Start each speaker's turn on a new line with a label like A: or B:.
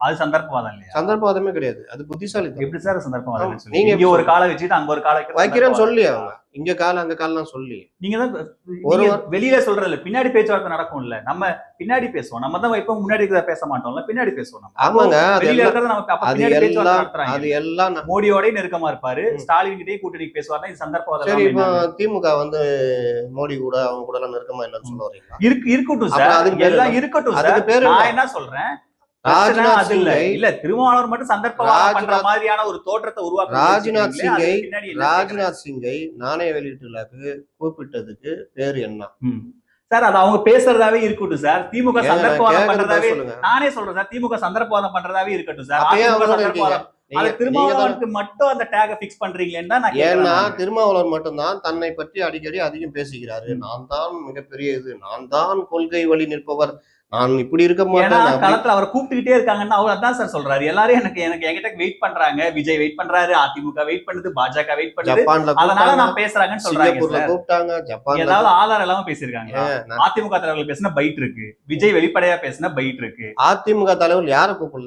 A: அது சந்தர்ப்பவாதம் இல்லையா?
B: சந்தர்ப்பவாதமே கிடையாது, அது புத்திசாலித்தனம்.
A: எப்படி சார் சந்தர்ப்பவாதம்
B: நீங்க
A: இங்க ஒரு காலை வச்சுட்டு அங்க ஒரு காலை
B: வைக்கிறேன்னு சொல்லி அவங்க இங்க கால அங்க காலம் சொல்லி
A: நீங்க தான் வெளியில சொல்றது இல்ல, பின்னாடி பேச்சுவார்த்தை நடக்கும் இல்ல, நம்ம பின்னாடி பேசுவோம். நம்ம தான் இப்ப முன்னாடி பேச மாட்டோம்ல, பின்னாடி பேசுவோம்.
B: ஆமாங்க,
A: வெளியில இருக்கிறது நமக்கு அப்ப பின்னாடி பேச்சுவார்த்தை நடத்துறாங்க.
B: அது எல்லாம்
A: மோடியோட நெருக்கமா இருப்பாரு, ஸ்டாலின் கிட்டே கூட்டணி பேசுவார்னா இது சந்தர்ப்பவாதம்.
B: சரி, இப்போ திமுக வந்து மோடி கூட அவங்க கூட எல்லாம் நெருக்கமா என்னன்னு சொல்ல வரீங்களா?
A: இருக்கட்டும் சார், எல்லாம் இருக்கட்டும் சார். நான் என்ன சொல்றேன்,
B: ராஜ்நாத் சிங்கை
A: இல்ல திருமாவளவன் மட்டும் சந்தர்ப்பவாதம் பண்ற மாதிரியான ஒரு தோற்றத்தை உருவாக்க
B: ராஜ்நாத் சிங்கை நாணய வெளியீட்டு விழாக்கு கூப்பிட்டதுக்கு பேரு என்ன
A: சார்? அது அவங்க பேசுறதாவே இருக்கட்டும் சார். திமுக சந்தர்ப்பவாதம் பண்றதாவே, நானே சொல்றேன் சார், திமுக சந்தர்ப்பவாதம் பண்றதாவே இருக்கட்டும் சார். திருமாவளவனுக்கு மட்டும் அந்த டேக பிக்ஸ் பண்றீங்களேன்னா நான்
B: ஏன்னா திருமாவளவன் மட்டும்தான் தன்னை பற்றி அடிக்கடி அதிகம் பேசுகிறாரு. நான் தான் மிகப்பெரிய இது, நான் தான் கொள்கை வழி நிற்பவர், நான் இப்படி இருக்க மாட்டேன்.
A: களத்துல அவரை கூப்பிட்டுக்கிட்டே இருக்காங்கன்னா அவர் அதான் சார் சொல்றாரு. எல்லாரும் எனக்கு என்கிட்ட வெயிட் பண்றாங்க, விஜய் வெயிட் பண்றாரு, அதிமுக வெயிட் பண்ணுது, பாஜக வெயிட் பண்ணுது, அதனால நான் பேசுறாங்கன்னு சொல்றாங்க.
B: கூப்பிட்டாங்க ஜப்பான்,
A: ஏதாவது ஆதாரம் இல்லாம பேசிருக்காங்க. அதிமுக தலைவர்கள் பேசினா பைட் இருக்கு, விஜய் வெளிப்படையா பேசினா பைட் இருக்கு.
B: அதிமுக தலைவர் யாரை கூப்பிடல?